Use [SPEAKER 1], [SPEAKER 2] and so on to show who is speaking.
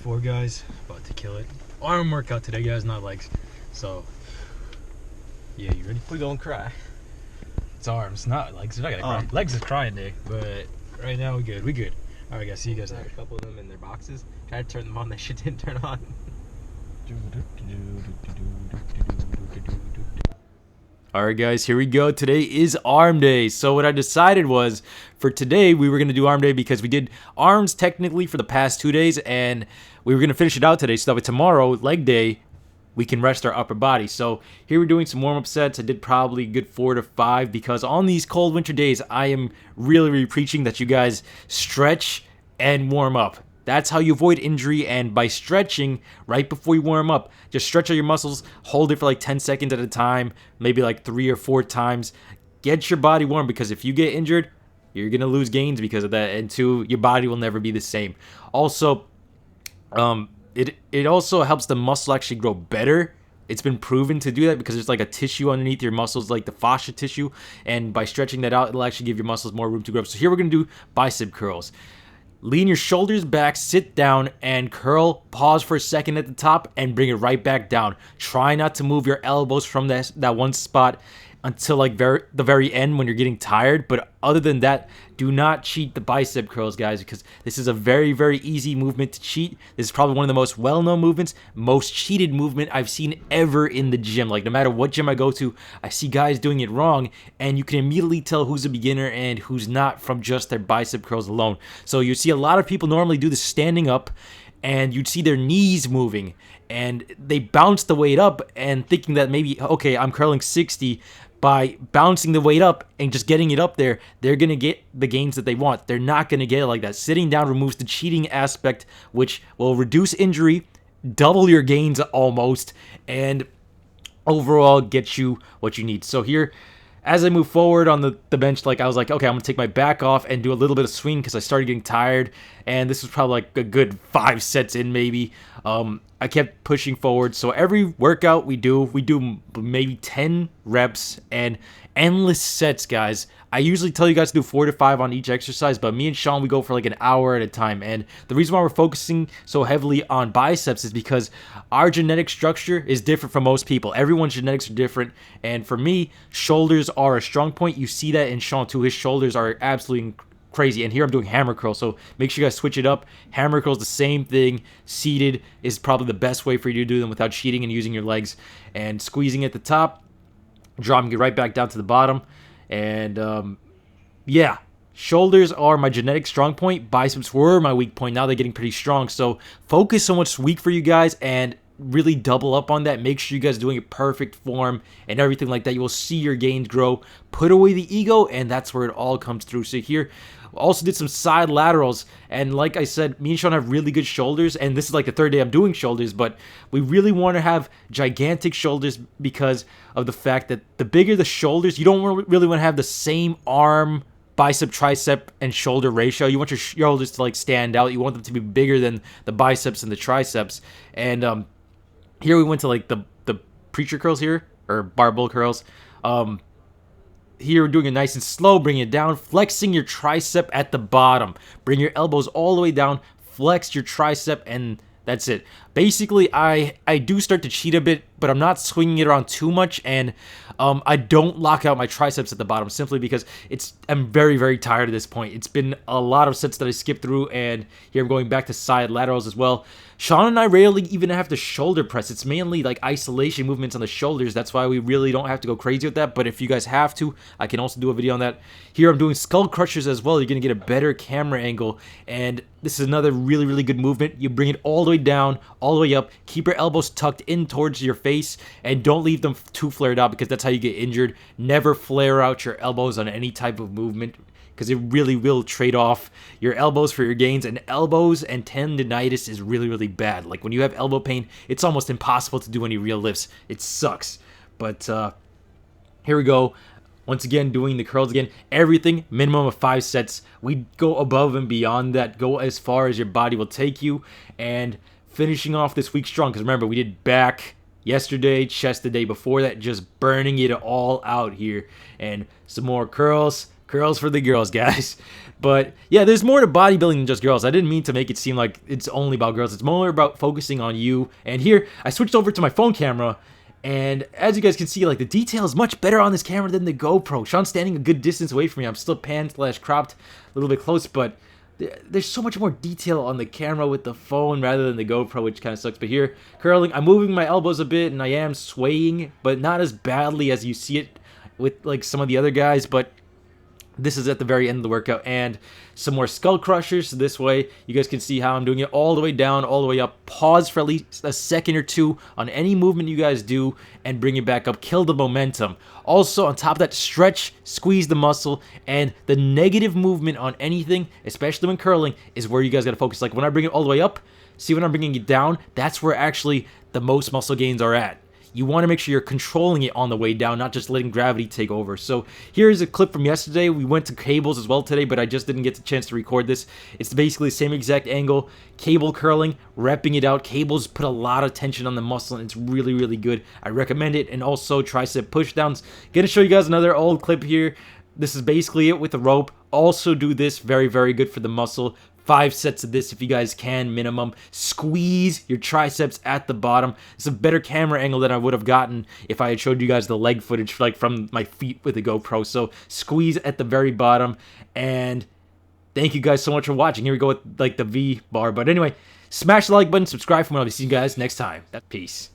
[SPEAKER 1] 4, guys. About to kill it. Arm workout today, guys, not legs. So, yeah, you ready?
[SPEAKER 2] We gonna cry.
[SPEAKER 1] It's arms, not legs. We're not gonna cry. Legs is crying day, but right now we good. We good. All right, guys. See you guys later.
[SPEAKER 2] A couple of them in their boxes. Tried to turn them on. That shit didn't turn on.
[SPEAKER 3] Alright guys, here we go. Today is arm day. So what I decided was, for today, we were going to do arm day because we did arms technically for the past 2 days, and we were going to finish it out today so that way tomorrow, leg day, we can rest our upper body. So here we're doing some warm-up sets. I did probably a good 4 to 5 because on these cold winter days, I am really preaching that you guys stretch and warm up. That's how you avoid injury, and by stretching right before you warm up, just stretch out your muscles, hold it for like 10 seconds at a time, maybe like 3 or 4 times. Get your body warm, because if you get injured, you're going to lose gains because of that, and 2, your body will never be the same. Also, it also helps the muscle actually grow better. It's been proven to do that because there's like a tissue underneath your muscles, like the fascia tissue, and by stretching that out, it'll actually give your muscles more room to grow. So here we're going to do bicep curls. Lean your shoulders back, sit down, and curl. Pause for a second at the top, and bring it right back down. Try not to move your elbows from that one spot until like the very end when you're getting tired. But other than that, do not cheat the bicep curls, guys, because this is a very easy movement to cheat. This is probably one of the most well-known movements, most cheated movement I've seen ever in the gym. Like, no matter what gym I go to, I see guys doing it wrong, and you can immediately tell who's a beginner and who's not from just their bicep curls alone. So you see a lot of people normally do this standing up, and you'd see their knees moving, and they bounce the weight up and thinking that maybe, okay, I'm curling 60. By bouncing the weight up and just getting it up there, they're going to get the gains that they want. They're not going to get it like that. Sitting down removes the cheating aspect, which will reduce injury, double your gains almost, and overall get you what you need. So here, as I move forward on the bench, like I was like, okay, I'm going to take my back off and do a little bit of swing because I started getting tired, and this was probably like a good 5 sets in maybe. I kept pushing forward. So every workout we do maybe 10 reps and endless sets, guys. I usually tell you guys to do 4 to 5 on each exercise, but me and Sean, we go for like an hour at a time. And the reason why we're focusing so heavily on biceps is because our genetic structure is different from most people. Everyone's genetics are different. And for me, shoulders are a strong point. You see that in Sean too. His shoulders are absolutely crazy. And here I'm doing hammer curl, so make sure you guys switch it up. Hammer curls, the same thing. Seated is probably the best way for you to do them without cheating and using your legs. And squeezing at the top, dropping it right back down to the bottom. And yeah, shoulders are my genetic strong point. Biceps were my weak point. Now they're getting pretty strong. So focus on what's weak for you guys and really double up on that. Make sure you guys are doing it perfect form and everything like that. You will see your gains grow. Put away the ego, and that's where it all comes through. So here, also did some side laterals, and like I said, me and Sean have really good shoulders, and this is like the 3rd day I'm doing shoulders, but we really want to have gigantic shoulders because of the fact that the bigger the shoulders, you don't really want to have the same arm, bicep, tricep, and shoulder ratio. You want your shoulders to like stand out. You want them to be bigger than the biceps and the triceps. And here we went to like the preacher curls here, or barbell curls. Here we're doing it nice and slow, bringing it down, flexing your tricep at the bottom. Bring your elbows all the way down, flex your tricep, and that's it. Basically, I do start to cheat a bit, but I'm not swinging it around too much, and I don't lock out my triceps at the bottom simply because I'm very tired at this point. It's been a lot of sets that I skipped through, and here I'm going back to side laterals as well. Sean and I rarely even have to shoulder press. It's mainly like isolation movements on the shoulders. That's why we really don't have to go crazy with that. But if you guys have to, I can also do a video on that. Here I'm doing skull crushers as well. You're going to get a better camera angle. And this is another really good movement. You bring it all the way down, all the way up. Keep your elbows tucked in towards your face. And don't leave them too flared out because that's how you get injured. Never flare out your elbows on any type of movement, because it really will trade off your elbows for your gains, and elbows and tendinitis is really bad. Like when you have elbow pain, it's almost impossible to do any real lifts. It sucks. But here we go. Once again, doing the curls again. Everything, minimum of 5 sets. We go above and beyond that. Go as far as your body will take you. And finishing off this week strong, because remember, we did back yesterday, chest the day before that, just burning it all out here. And some more curls, Curls for the girls, guys. But yeah, there's more to bodybuilding than just girls. I didn't mean to make it seem like it's only about girls. It's more about focusing on you. And here, I switched over to my phone camera. And as you guys can see, like, the detail is much better on this camera than the GoPro. Sean's standing a good distance away from me. I'm still pan/cropped a little bit close, but there's so much more detail on the camera with the phone rather than the GoPro, which kind of sucks. But here, curling, I'm moving my elbows a bit, and I am swaying, but not as badly as you see it with, like, some of the other guys. But this is at the very end of the workout, and some more skull crushers. So this way, you guys can see how I'm doing it all the way down, all the way up. Pause for at least a second or two on any movement you guys do, and bring it back up. Kill the momentum. Also, on top of that, stretch, squeeze the muscle, and the negative movement on anything, especially when curling, is where you guys got to focus. Like, when I bring it all the way up, see when I'm bringing it down, that's where actually the most muscle gains are at. You want to make sure you're controlling it on the way down, not just letting gravity take over. So here's a clip from yesterday. We went to cables as well today, but I just didn't get the chance to record this. It's basically the same exact angle. Cable curling, repping it out. Cables put a lot of tension on the muscle, and it's really, really good. I recommend it. And also tricep pushdowns. Gonna show you guys another old clip here. This is basically it with the rope. Also do this. Very, very good for the muscle. 5 sets of this if you guys can, minimum. Squeeze your triceps at the bottom. It's a better camera angle than I would have gotten if I had showed you guys the leg footage, like, from my feet with the GoPro. So squeeze at the very bottom. And thank you guys so much for watching. Here we go with, like, the V bar. But anyway, smash the like button, subscribe for more. I'll see you guys next time. Peace.